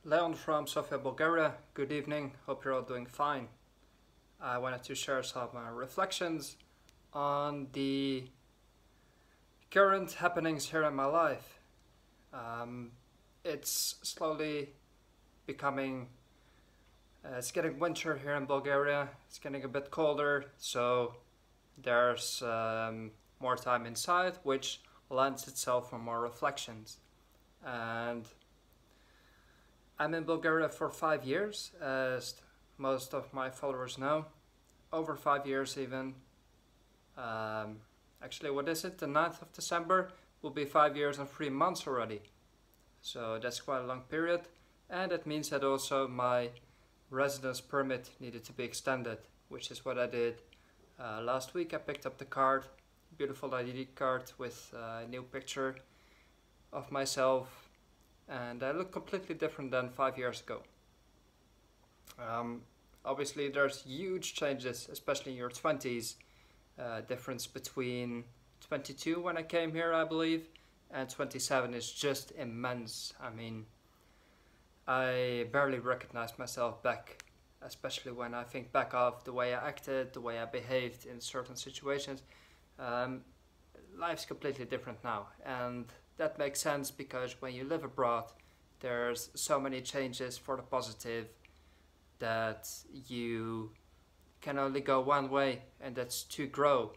Leon from Sofia, Bulgaria. Good evening. Hope you're all doing fine. I wanted to share some reflections on the current happenings here in my life. Um, it's slowly becoming, it's getting winter here in Bulgaria. It's getting a bit colder, so there's more time inside, which lends itself for more reflections. And I'm in Bulgaria for 5 years, as most of my followers know. Over 5 years even. Um, Actually, what is it? The 9th of December will be 5 years and 3 months already. So that's quite a long period. And it means that also my residence permit needed to be extended, which is what I did. Last week I picked up the card, beautiful ID card with a new picture of myself, and I look completely different than 5 years ago. Um, Obviously, there's huge changes, especially in your 20s. Difference between 22 when I came here, I believe, and 27 is just immense. I mean, I barely recognize myself back, especially when I think back of the way I acted, the way I behaved in certain situations. Um, Life's completely different now, and that makes sense because when you live abroad, there's so many changes for the positive that you can only go one way, and that's to grow.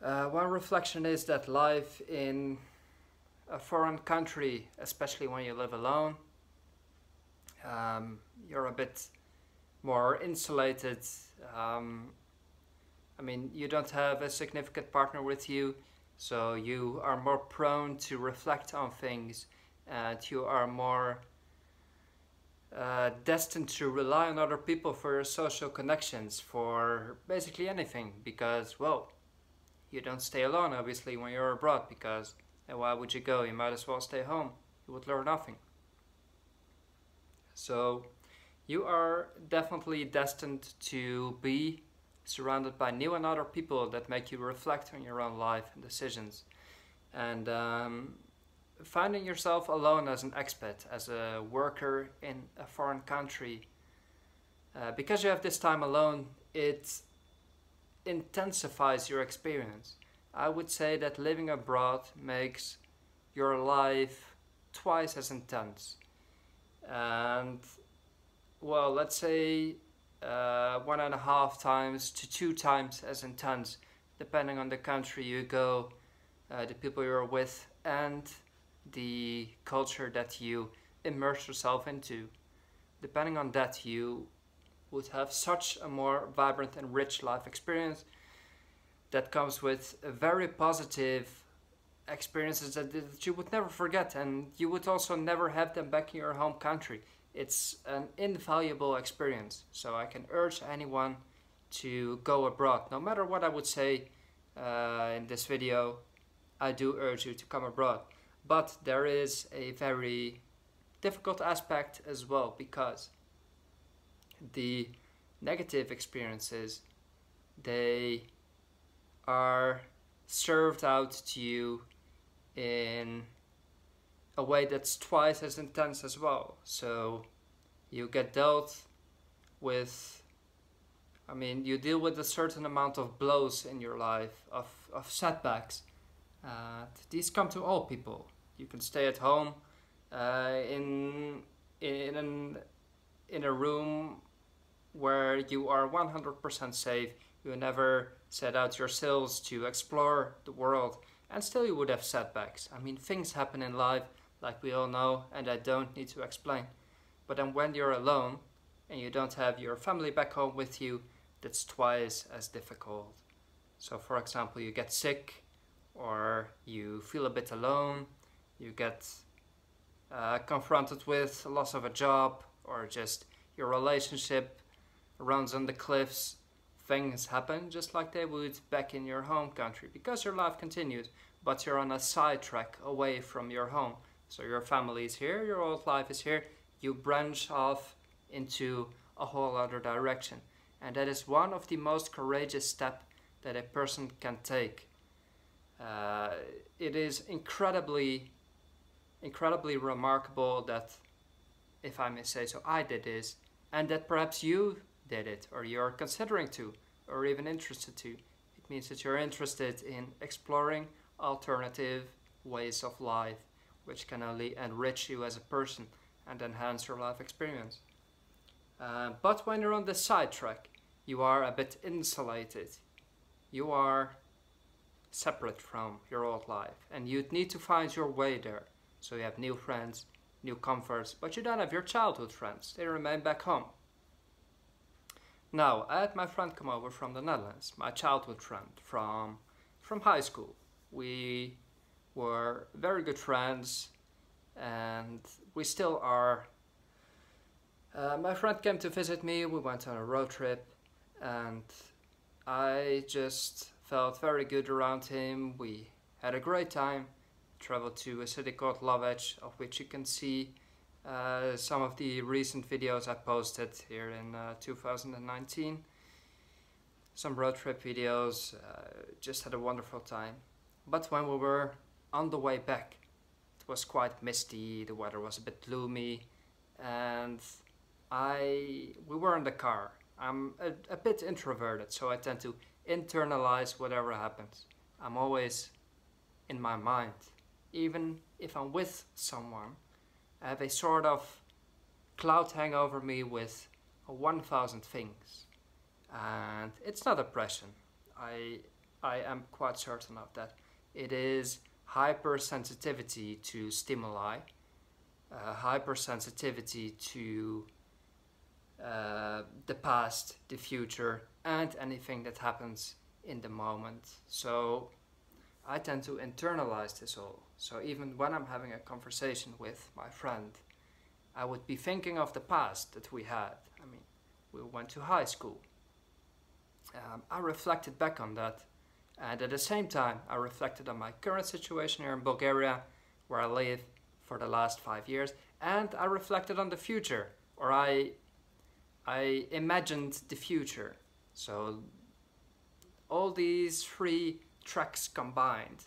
One reflection is that life in a foreign country, especially when you live alone, you're a bit more insulated. Um, I mean, you don't have a significant partner with you, so you are more prone to reflect on things, and you are more destined to rely on other people for your social connections, for basically anything, because, well, you don't stay alone, obviously, when you're abroad, because why would you go? You might as well stay home. You would learn nothing. So, you are definitely destined to be surrounded by new and other people that make you reflect on your own life and decisions. And finding yourself alone as an expat, as a worker in a foreign country, because you have this time alone, it intensifies your experience. I would say that living abroad makes your life twice as intense. And, well, let's say 1.5 times to 2 times as intense, depending on the country you go, the people you're with, and the culture that you immerse yourself into. Depending on that, you would have such a more vibrant and rich life experience that comes with very positive experiences that you would never forget, and you would also never have them back in your home country. It's an invaluable experience, so I can urge anyone to go abroad. No matter what I would say in this video, I do urge you to come abroad. But there is a very difficult aspect as well, because the negative experiences, they are served out to you in a way that's twice as intense as well. So you get dealt with, I mean, you deal with a certain amount of blows in your life, of setbacks. These come to all people. You can stay at home in a room where you are 100% safe. You never set out your sails to explore the world, and still you would have setbacks. I mean, things happen in life, like we all know, and I don't need to explain. But then when you're alone and you don't have your family back home with you, that's twice as difficult. So, for example, you get sick, or you feel a bit alone, you get confronted with loss of a job, or just your relationship runs on the cliffs. Things happen just like they would back in your home country, because your life continues, but you're on a sidetrack away from your home. So your family is here, your old life is here, you branch off into a whole other direction. And that is one of the most courageous steps that a person can take. It is incredibly incredibly remarkable that, if I may say so, I did this, and that perhaps you did it, or you're considering to, or even interested to. It means that you're interested in exploring alternative ways of life, which can only enrich you as a person and enhance your life experience. But when you're on the sidetrack, you are a bit insulated. You are separate from your old life, and you'd need to find your way there. So you have new friends, new comforts, but you don't have your childhood friends. They remain back home. Now, I had my friend come over from the Netherlands, my childhood friend from high school. We were very good friends, and we still are. My friend came to visit me, we went on a road trip, and I just felt very good around him. We had a great time, traveled to a city called Lovech, of which you can see some of the recent videos I posted here in 2019. Some road trip videos, just had a wonderful time. But when we were on the way back, it was quite misty, the weather was a bit gloomy, and we were in the car. I'm a bit introverted, so I tend to internalize whatever happens. I'm always in my mind. Even if I'm with someone, I have a sort of cloud hang over me with 1,000 things. And it's not oppression. I am quite certain of that. It is hypersensitivity to stimuli, hypersensitivity to the past, the future, and anything that happens in the moment. So I tend to internalize this all. So even when I'm having a conversation with my friend, I would be thinking of the past that we had. I mean, we went to high school. I reflected back on that, and at the same time I reflected on my current situation here in Bulgaria, where I live for the last 5 years, and I reflected on the future, or I imagined the future. So all these three tracks combined,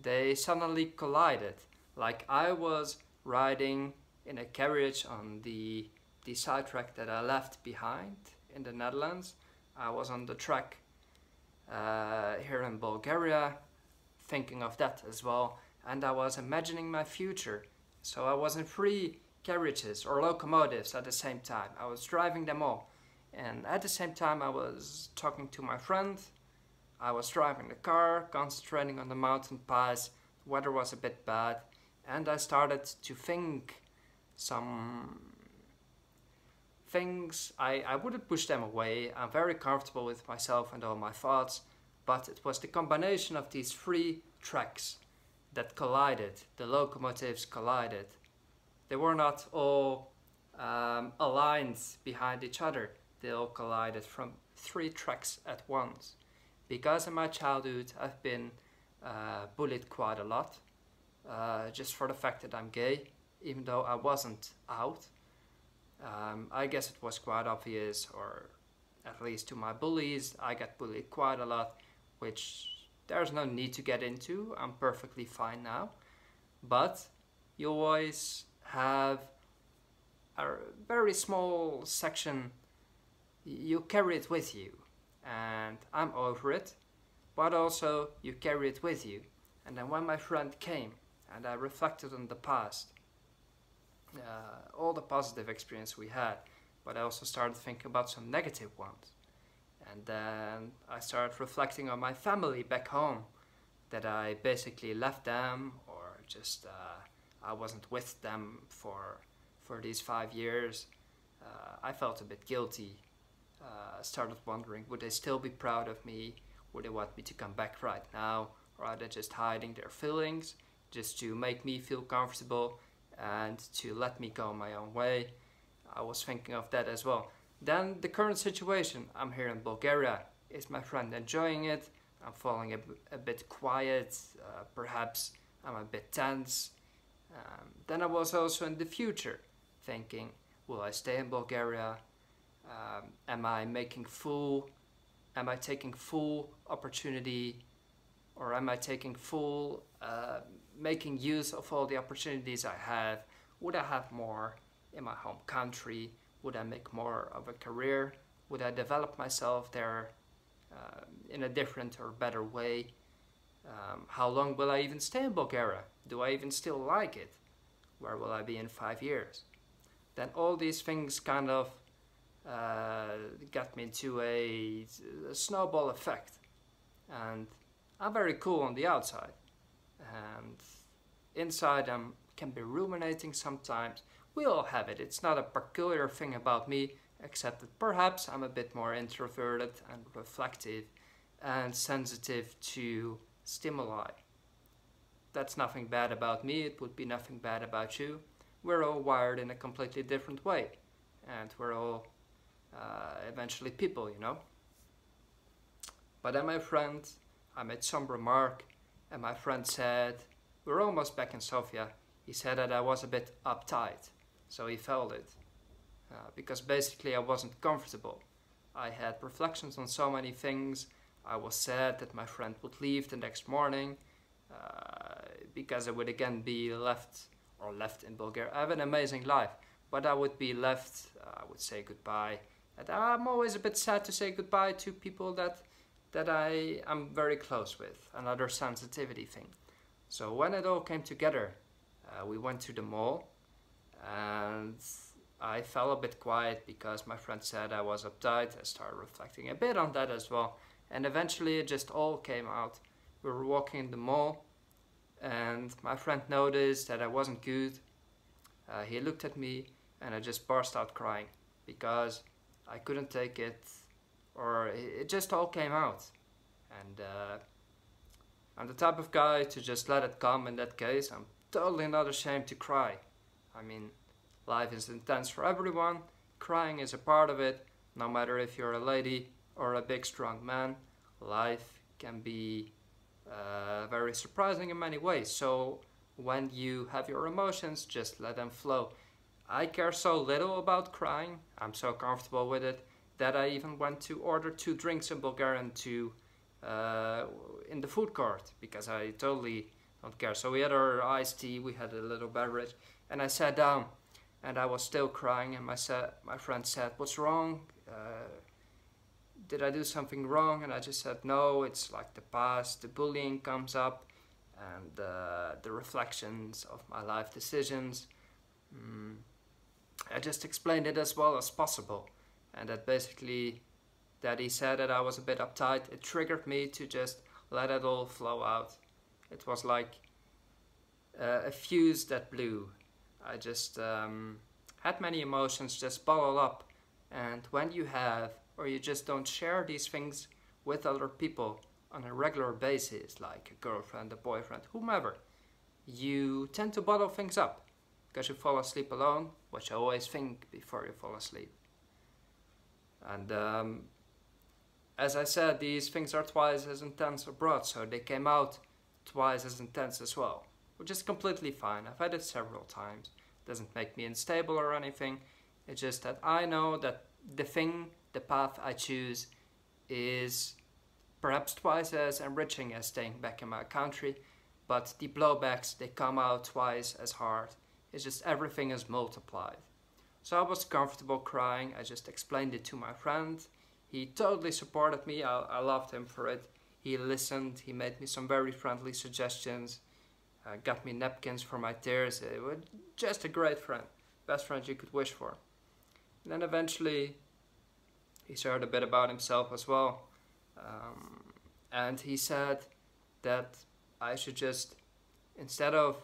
they suddenly collided. Like I was riding in a carriage on the side track that I left behind in the Netherlands. I was on the track here in Bulgaria, thinking of that as well, and I was imagining my future. So I was in three carriages or locomotives at the same time. I was driving them all, and at the same time I was talking to my friend. I was driving the car, concentrating on the mountain pass. The weather was a bit bad, and I started to think some things. I wouldn't push them away. I'm very comfortable with myself and all my thoughts, but it was the combination of these three tracks that collided. The locomotives collided. They were not all aligned behind each other. They all collided from three tracks at once. Because in my childhood I've been bullied quite a lot, just for the fact that I'm gay, even though I wasn't out. I guess it was quite obvious, or at least to my bullies, I got bullied quite a lot, which there's no need to get into. I'm perfectly fine now. But you always have a very small section, you carry it with you. And I'm over it, but also you carry it with you. And then when my friend came and I reflected on the past, all the positive experience we had, but I also started thinking about some negative ones. And then I started reflecting on my family back home, that I basically left them, or just I wasn't with them for these 5 years. I felt a bit guilty. Started wondering, would they still be proud of me? Would they want me to come back right now? Or are they just hiding their feelings just to make me feel comfortable and to let me go my own way? I was thinking of that as well. Then the current situation, I'm here in Bulgaria. Is my friend enjoying it? I'm falling a bit quiet, perhaps I'm a bit tense. Then I was also in the future thinking, will I stay in Bulgaria? Am I taking full opportunity Or am I taking full, making use of all the opportunities I have? Would I have more in my home country? Would I make more of a career? Would I develop myself there in a different or better way? How long will I even stay in Bulgaria? Do I even still like it? Where will I be in 5 years? Then all these things kind of got me into a snowball effect. And I'm very cool on the outside. And inside I can be ruminating sometimes. We all have it. It's not a peculiar thing about me, except that perhaps I'm a bit more introverted and reflective and sensitive to stimuli. That's nothing bad about me, it would be nothing bad about you. We're all wired in a completely different way, and we're all eventually people, you know. But then my friend, I made some remark, and my friend said, we're almost back in Sofia, he said that I was a bit uptight, so he felt it. Because basically I wasn't comfortable. I had reflections on so many things. I was sad that my friend would leave the next morning because I would again be left in Bulgaria. I have an amazing life, but I would be left, I would say goodbye. And I'm always a bit sad to say goodbye to people that I am very close with, another sensitivity thing. So when it all came together, we went to the mall, and I fell a bit quiet because my friend said I was uptight. I started reflecting a bit on that as well. And eventually it just all came out. We were walking in the mall and my friend noticed that I wasn't good. He looked at me and I just burst out crying because I couldn't take it, or it just all came out. And I'm the type of guy to just let it come in that case. I'm totally not ashamed to cry. I mean, life is intense for everyone. Crying is a part of it. No matter if you're a lady or a big strong man, life can be very surprising in many ways. So when you have your emotions, just let them flow. I care so little about crying. I'm so comfortable with it that I even went to order 2 drinks in Bulgarian in the food court because I totally don't care. So we had our iced tea, we had a little beverage, and I sat down and I was still crying, and my friend said, "What's wrong? Did I do something wrong?" And I just said, "No, it's like the past, the bullying comes up, and the reflections of my life decisions." I just explained it as well as possible, and that basically that he said that I was a bit uptight. It triggered me to just let it all flow out. It was like a fuse that blew. I just had many emotions just bottled up, and when you have, or you just don't share these things with other people on a regular basis, like a girlfriend, a boyfriend, whomever, you tend to bottle things up because you fall asleep alone, which I always think before you fall asleep. And as I said, these things are twice as intense abroad, so they came out twice as intense as well, which is completely fine. I've had it several times. It doesn't make me unstable or anything. It's just that I know that the path I choose is perhaps twice as enriching as staying back in my country, but the blowbacks, they come out twice as hard. It's just everything is multiplied. So I was comfortable crying. I just explained it to my friend. He totally supported me. I loved him for it. He listened. He made me some very friendly suggestions. Got me napkins for my tears. It was just a great friend. Best friend you could wish for. And then eventually he shared a bit about himself as well. And he said that I should just, instead of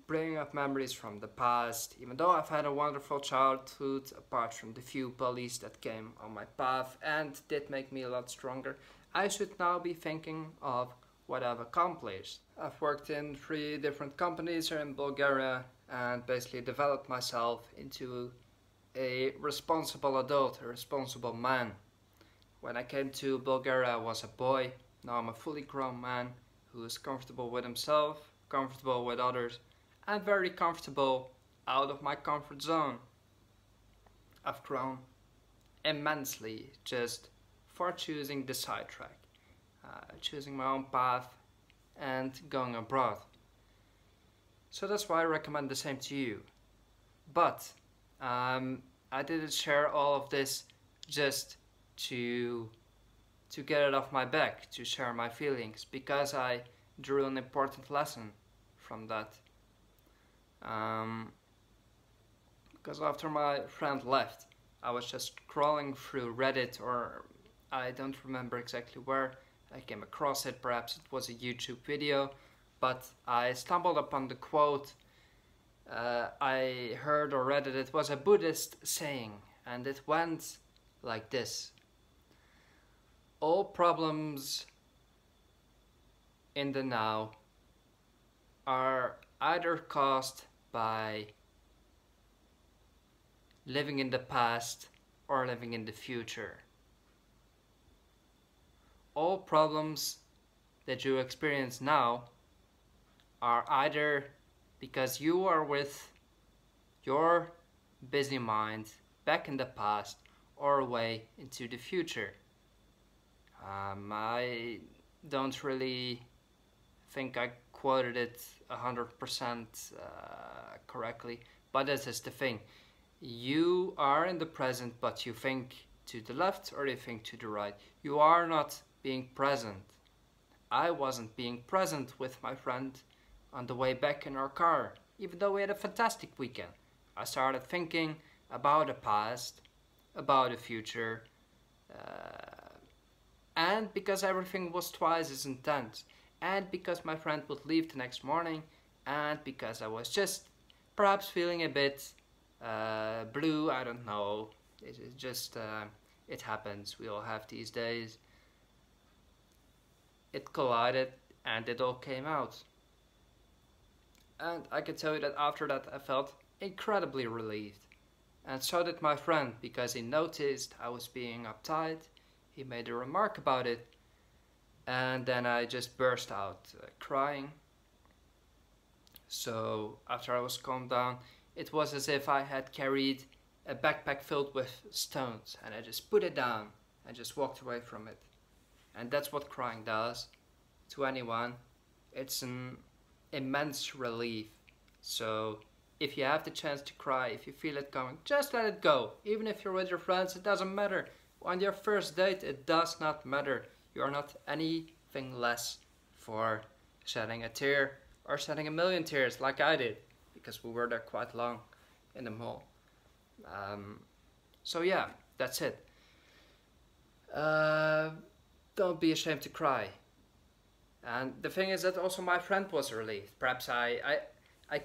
bringing up memories from the past, even though I've had a wonderful childhood, apart from the few bullies that came on my path and did make me a lot stronger, I should now be thinking of what I've accomplished. I've worked in 3 different companies here in Bulgaria and basically developed myself into a responsible adult, a responsible man. When I came to Bulgaria, I was a boy. Now I'm a fully grown man who is comfortable with himself, comfortable with others, and very comfortable out of my comfort zone. I've grown immensely just for choosing the sidetrack. choosing my own path, and going abroad. So that's why I recommend the same to you. But I didn't share all of this just to get it off my back, to share my feelings, because I drew an important lesson from that. Because after my friend left, I was just scrolling through Reddit, or I don't remember exactly where I came across it. Perhaps it was a YouTube video, but I stumbled upon the quote. I heard or read it was a Buddhist saying, and it went like this: all problems in the now are either caused by living in the past or living in the future. All problems that you experience now are either because you are with your busy mind back in the past or way into the future. I don't really think I quoted it 100% correctly, but this is the thing. You are in the present, but you think to the left or you think to the right. You are not being present. I wasn't being present with my friend on the way back in our car, even though we had a fantastic weekend. I started thinking about the past, about the future, and because everything was twice as intense, and because my friend would leave the next morning, and because I was just perhaps feeling a bit blue, I don't know. It is just, it happens. We all have these days. It collided and it all came out. And I can tell you that after that I felt incredibly relieved. And so did my friend, because he noticed I was being uptight. He made a remark about it. And then I just burst out crying. So after I was calmed down, it was as if I had carried a backpack filled with stones, and I just put it down and just walked away from it. And that's what crying does to anyone. It's an immense relief. So if you have the chance to cry, if you feel it coming, just let it go. Even if you're with your friends, it doesn't matter. On your first date, it does not matter. You are not anything less for shedding a tear or shedding a million tears like I did, because we were there quite long in the mall. So yeah, that's it. Don't be ashamed to cry. And the thing is that also my friend was relieved. Perhaps I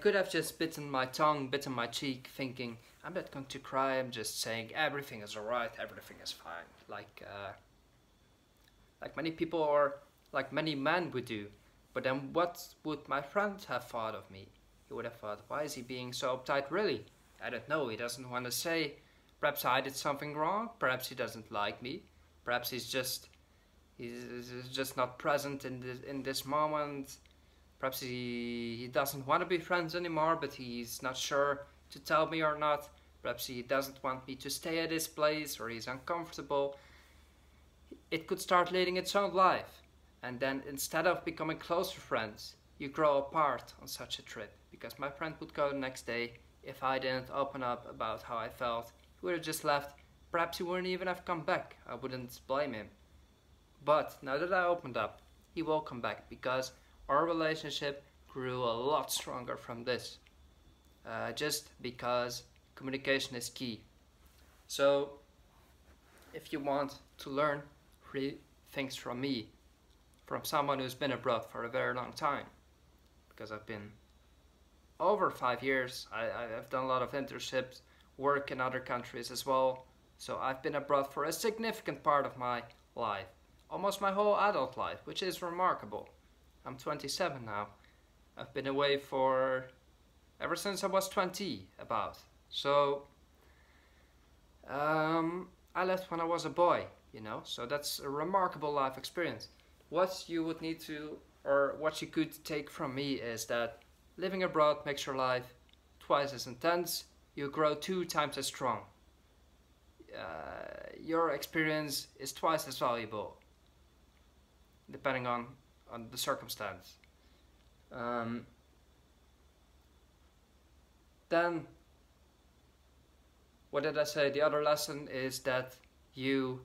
could have just bitten my tongue, bitten my cheek, thinking, I'm not going to cry, I'm just saying everything is alright, everything is fine. Like many people or like many men would do. But then what would my friend have thought of me? He would have thought, why is he being so uptight really? I don't know, he doesn't want to say. Perhaps I did something wrong, perhaps he doesn't like me. Perhaps he's just not present in this moment. Perhaps he doesn't want to be friends anymore, but he's not sure to tell me or not. Perhaps he doesn't want me to stay at his place, or he's uncomfortable. It could start leading its own life. And then instead of becoming closer friends, you grow apart on such a trip. Because my friend would go the next day. If I didn't open up about how I felt, he would have just left. Perhaps he wouldn't even have come back. I wouldn't blame him. But now that I opened up, he will come back, because our relationship grew a lot stronger from this. Just because communication is key. So if you want to learn 3 things from me, from someone who's been abroad for a very long time, because I've been over 5 years, I've done a lot of internships, work in other countries as well, so I've been abroad for a significant part of my life, almost my whole adult life, which is remarkable. I'm 27 now. I've been away for ever since I was 20 about. So I left when I was a boy, you know, so that's a remarkable life experience. What you would need to, or what you could take from me, is that living abroad makes your life twice as intense. You grow 2 times as strong. Your experience is twice as valuable. depending on the circumstance. Then, what did I say? The other lesson is that you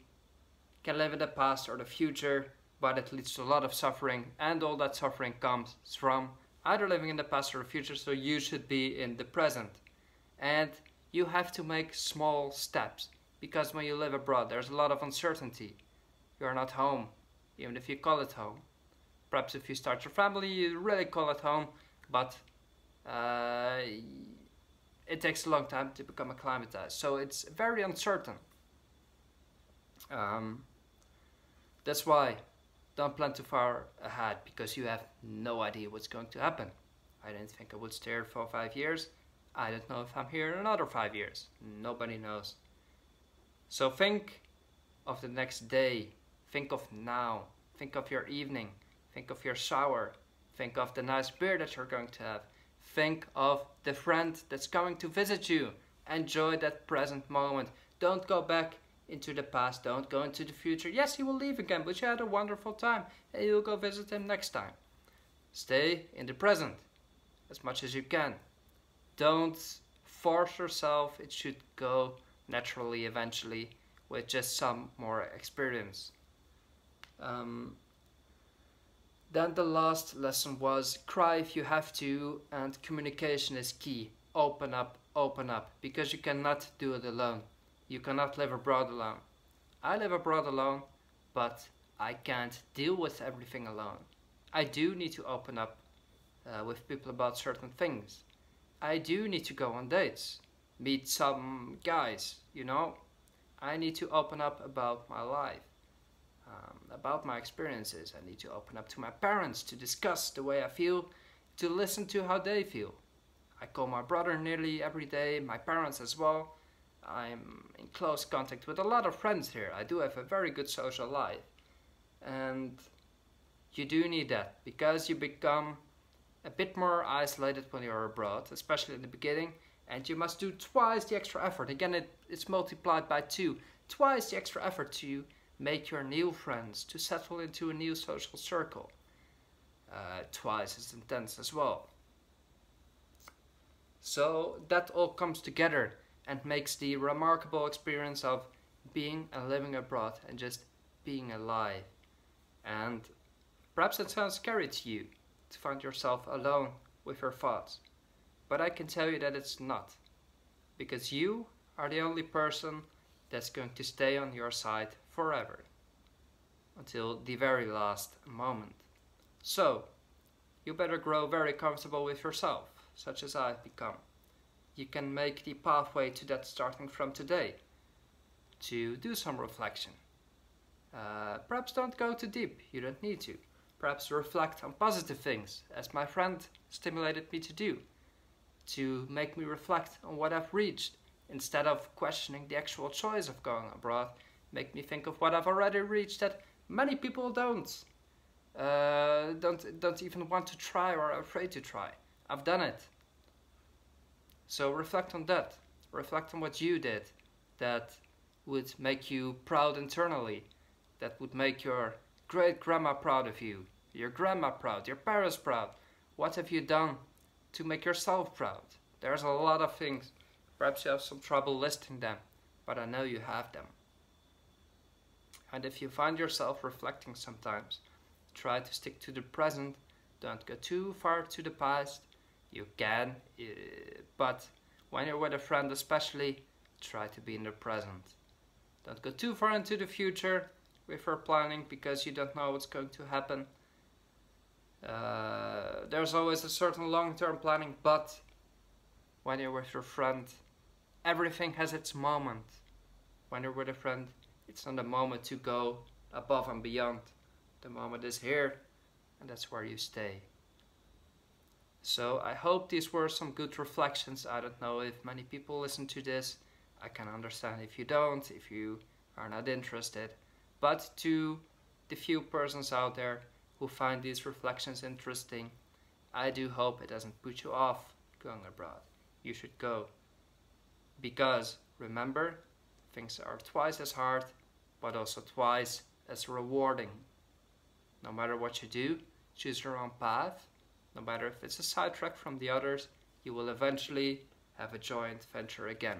can live in the past or the future, but it leads to a lot of suffering, and all that suffering comes from either living in the past or the future, so you should be in the present. And you have to make small steps, because when you live abroad, there's a lot of uncertainty. You're not home, even if you call it home. Perhaps if you start your family, you really call it home, but it takes a long time to become acclimatized, so it's very uncertain. That's why don't plan too far ahead, because you have no idea what's going to happen. I didn't think I would stay here for 5 years. I don't know if I'm here in another 5 years. Nobody knows. So think of the next day. Think of now. Think of your evening. Think of your shower. Think of the nice beer that you're going to have. Think of the friend that's coming to visit you. Enjoy that present moment. Don't go back into the past. Don't go into the future. Yes, he will leave again, but you had a wonderful time and you'll go visit him next time. Stay in the present as much as you can. Don't force yourself. It should go naturally eventually with just some more experience. Then the last lesson was cry if you have to, and communication is key. Open up, because you cannot do it alone. You cannot live abroad alone. I live abroad alone, but I can't deal with everything alone. I do need to open up with people about certain things. I do need to go on dates, meet some guys, you know. I need to open up about my life. About my experiences. I need to open up to my parents to discuss the way I feel, to listen to how they feel. I call my brother nearly every day, my parents as well. I'm in close contact with a lot of friends here. I do have a very good social life. And you do need that, because you become a bit more isolated when you're abroad, especially in the beginning, and you must do twice the extra effort. Again, it's multiplied by 2. Twice the extra effort to make your new friends, to settle into a new social circle. Twice as intense as well. So that all comes together and makes the remarkable experience of being and living abroad and just being alive. And perhaps it sounds scary to you to find yourself alone with your thoughts, but I can tell you that it's not, because you are the only person that's going to stay on your side forever, until the very last moment. So, you better grow very comfortable with yourself, such as I've become. You can make the pathway to that starting from today, to do some reflection. Perhaps don't go too deep, you don't need to. Perhaps reflect on positive things, as my friend stimulated me to do, to make me reflect on what I've reached, instead of questioning the actual choice of going abroad. Make me think of what I've already reached that many people don't even want to try or are afraid to try. I've done it. So reflect on that. Reflect on what you did that would make you proud internally, that would make your great grandma proud of you, your grandma proud, your parents proud. What have you done to make yourself proud? There's a lot of things. Perhaps you have some trouble listing them, but I know you have them. And if you find yourself reflecting sometimes, try to stick to the present. Don't go too far to the past. You can, but when you're with a friend especially, try to be in the present. Don't go too far into the future with your planning, because you don't know what's going to happen. There's always a certain long-term planning, but when you're with your friend, everything has its moment. When you're with a friend, it's not a moment to go above and beyond. The moment is here, and that's where you stay. So I hope these were some good reflections. I don't know if many people listen to this. I can understand if you don't, if you are not interested. But to the few persons out there who find these reflections interesting, I do hope it doesn't put you off going abroad. You should go. Because, remember, things are twice as hard, but also twice as rewarding. No matter what you do, choose your own path. No matter if it's a sidetrack from the others, you will eventually have a joint venture again.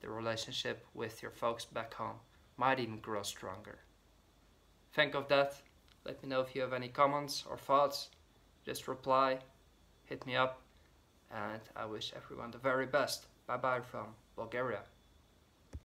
The relationship with your folks back home might even grow stronger. Think of that. Let me know if you have any comments or thoughts. Just reply, hit me up, and I wish everyone the very best. Bye bye from Bulgaria.